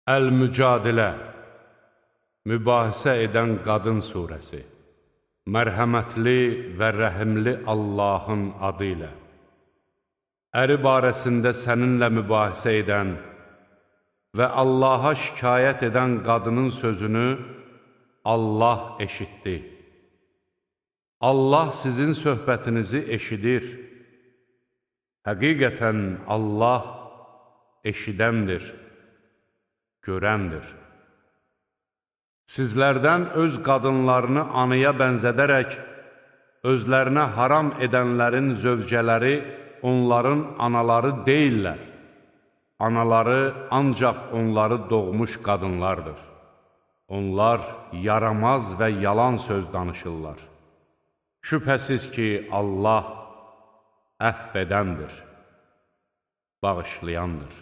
Əl-Mücadilə, mübahisə edən qadın surəsi. Mərhəmətli və rəhimli Allahın adı ilə. Əri barəsində səninlə mübahisə edən və Allaha şikayət edən qadının sözünü Allah eşitdi. Allah sizin söhbətinizi eşidir. Həqiqətən Allah eşidəndir, görəndir. Sizlərdən öz qadınlarını anıya bənzədərək, özlərinə haram edənlərin zövcələri onların anaları deyillər. Anaları ancaq onları doğmuş qadınlardır. Onlar yaramaz və yalan söz danışırlar. Şübhəsiz ki, Allah əfv edəndir, bağışlayandır.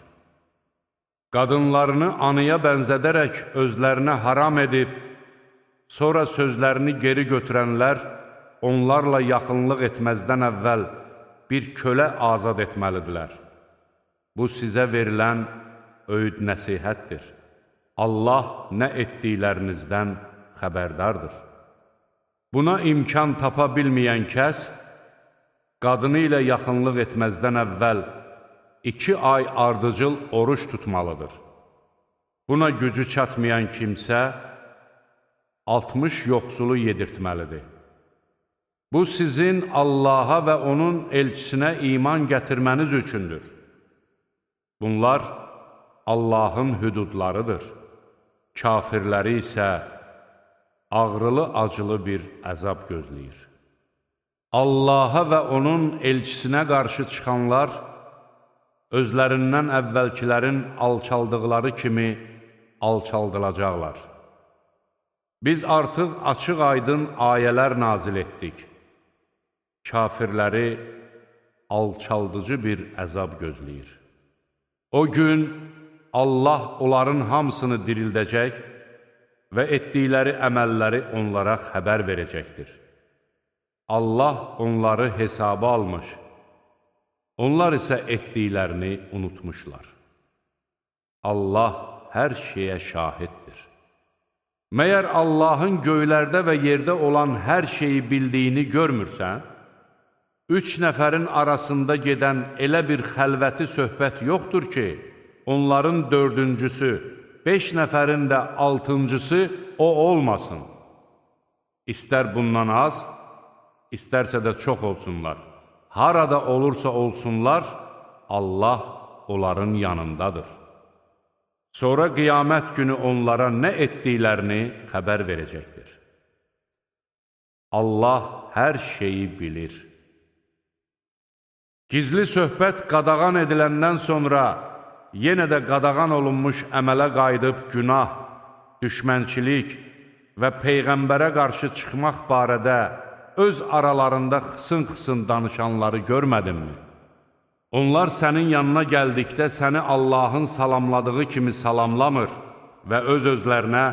Qadınlarını anıya bənzədərək özlərinə haram edib, sonra sözlərini geri götürənlər onlarla yaxınlıq etməzdən əvvəl bir kölə azad etməlidirlər. Bu sizə verilən öyüd nəsihətdir. Allah nə etdiklərinizdən xəbərdardır. Buna imkan tapa bilməyən kəs, qadını ilə yaxınlıq etməzdən əvvəl 2 ay ardıcıl oruç tutmalıdır. Buna gücü çatmayan kimsə 60 yoxsulu yedirtməlidir. Bu sizin Allaha və onun elçisinə iman gətirməniz üçündür. Bunlar Allahın hüdudlarıdır. Kafirləri isə ağrılı-acılı bir əzab gözləyir. Allaha və onun elçisinə qarşı çıxanlar özlərindən əvvəlkilərin alçaldıqları kimi alçaldılacaqlar. Biz artıq açıq-aydın ayələr nazil etdik. Kafirləri alçaldıcı bir əzab gözləyir. O gün Allah onların hamısını dirildəcək və etdikləri əməlləri onlara xəbər verəcəkdir. Allah onları hesaba almış, onlar isə etdiklərini unutmuşlar. Allah hər şeyə şahiddir. Məyər Allahın göylərdə və yerdə olan hər şeyi bildiyini görmürsən? 3 nəfərin arasında gedən elə bir xəlvəti söhbət yoxdur ki, onların 4-cüsü, 5 nəfərin də 6-cısı o olmasın. İstər bundan az, istərsə də çox olsunlar. Harada olursa olsunlar, Allah onların yanındadır. Sonra qiyamət günü onlara nə etdiklərini xəbər verəcəkdir. Allah hər şeyi bilir. Gizli söhbət qadağan ediləndən sonra yenə də qadağan olunmuş əmələ qayıdıb günah, düşmənçilik və Peyğəmbərə qarşı çıxmaq barədə öz aralarında xısın-xısın danışanları görmədinmi? Onlar sənin yanına gəldikdə səni Allahın salamladığı kimi salamlamır və öz-özlərinə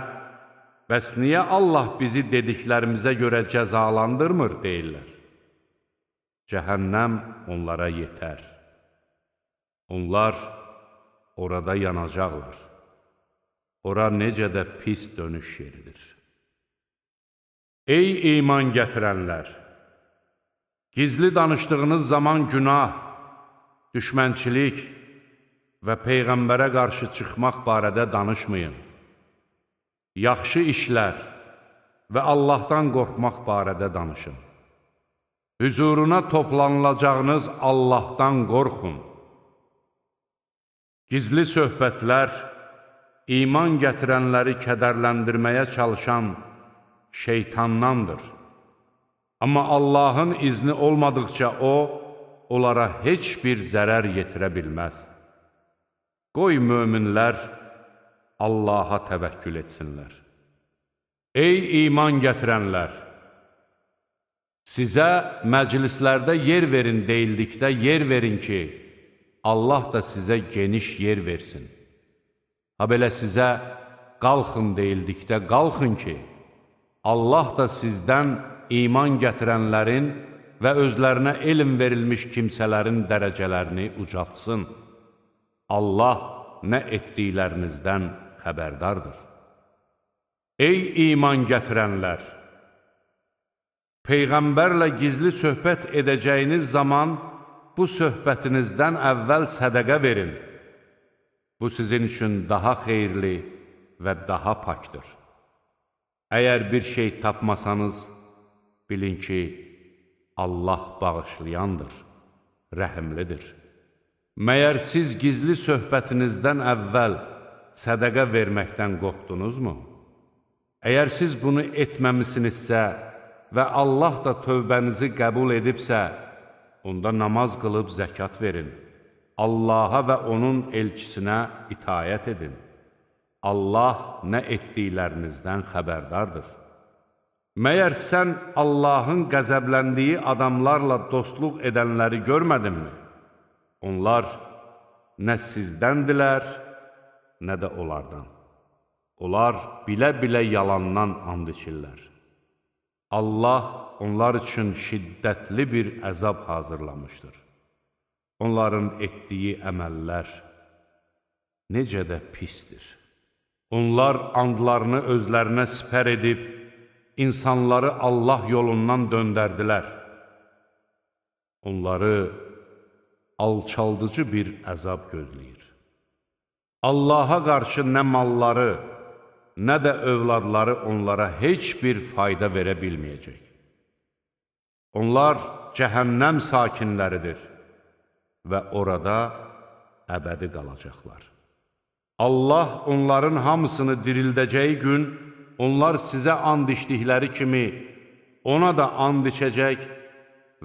bəs niyə Allah bizi dediklərimizə görə cəzalandırmır deyirlər. Cəhənnəm onlara yetər. Onlar orada yanacaqlar. Ora necə də pis dönüş yeridir. Ey iman gətirənlər! Gizli danışdığınız zaman günah, düşmənçilik və Peyğəmbərə qarşı çıxmaq barədə danışmayın. Yaxşı işlər və Allahdan qorxmaq barədə danışın. Hüzuruna toplanılacağınız Allahdan qorxun. Gizli söhbətlər, iman gətirənləri kədərləndirməyə çalışan şeytandandır. Amma Allahın izni olmadıqca o, onlara heç bir zərər yetirə bilməz. Qoy möminlər Allaha təvəkkül etsinlər. Ey iman gətirənlər! Sizə məclislərdə yer verin deyildikdə yer verin ki, Allah da sizə geniş yer versin. Ha belə sizə qalxın deyildikdə qalxın ki, Allah da sizdən iman gətirənlərin və özlərinə elm verilmiş kimsələrin dərəcələrini ucaltsın. Allah nə etdiklərinizdən xəbərdardır. Ey iman gətirənlər! Peyğəmbərlə gizli söhbət edəcəyiniz zaman bu söhbətinizdən əvvəl sədəqə verin. Bu sizin üçün daha xeyirli və daha pakdır. Əgər bir şey tapmasanız, bilin ki, Allah bağışlayandır, rəhimlidir. Məyər siz gizli söhbətinizdən əvvəl sədəqə verməkdən qorxdunuzmu? Əgər siz bunu etməmisinizsə və Allah da tövbənizi qəbul edibsə, onda namaz qılıb zəkat verin. Allaha və onun elçisinə itayət edin. Allah nə etdiklərinizdən xəbərdardır. Məyər sən Allahın qəzəbləndiyi adamlarla dostluq edənləri görmədinmi? Onlar nə sizdəndilər, nə də onlardan. Onlar bilə-bilə yalandan and içirlər. Allah onlar üçün şiddətli bir əzab hazırlamışdır. Onların etdiyi əməllər necə də pisdir. Onlar andlarını özlərinə sipər edib, insanları Allah yolundan döndərdilər. Onları alçaldıcı bir əzab gözləyir. Allaha qarşı nə malları, nə də övladları onlara heç bir fayda verə bilməyəcək. Onlar cəhənnəm sakinləridir və orada əbədi qalacaqlar. Allah onların hamısını dirildəcəyi gün, onlar sizə and içdikləri kimi ona da and içəcək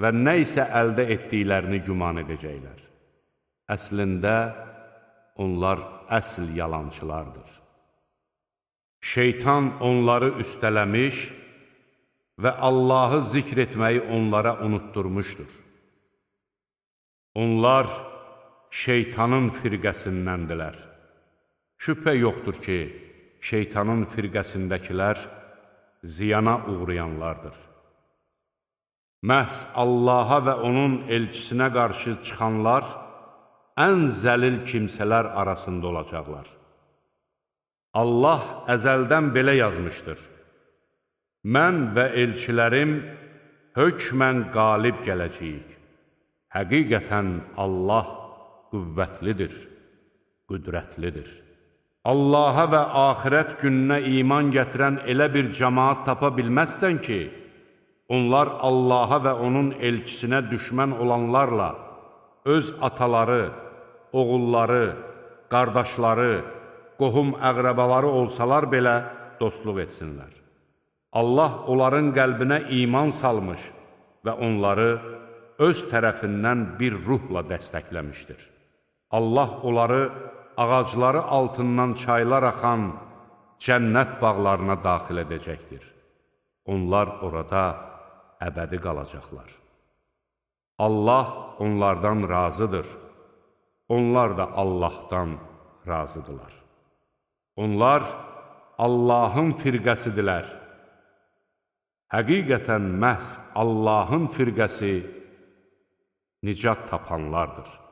və nə isə əldə etdiklərini güman edəcəklər. Əslində, onlar əsl yalançılardır. Şeytan onları üstələmiş və Allahı zikr etməyi onlara unutturmuşdur. Onlar şeytanın firqəsindəndirlər. Şübhə yoxdur ki, şeytanın firqəsindəkilər ziyana uğrayanlardır. Məhz Allaha və onun elçisinə qarşı çıxanlar ən zəlil kimsələr arasında olacaqlar. Allah əzəldən belə yazmışdır. Mən və elçilərim hökmən qalib gələcəyik. Həqiqətən Allah qüvvətlidir, qüdrətlidir. Allaha və axirət gününə iman gətirən elə bir cəmaat tapa bilməzsən ki, onlar Allaha və onun elçisinə düşmən olanlarla öz ataları, oğulları, qardaşları, qohum əqrəbaları olsalar belə dostluq etsinlər. Allah onların qəlbinə iman salmış və onları öz tərəfindən bir ruhla dəstəkləmişdir. Allah onları ağacları altından çaylar axan cənnət bağlarına daxil edəcəkdir. Onlar orada əbədi qalacaqlar. Allah onlardan razıdır. Onlar da Allahdan razıdırlar. Onlar Allahın firqəsidirlər. Həqiqətən məhz Allahın firqəsi nicat tapanlardır.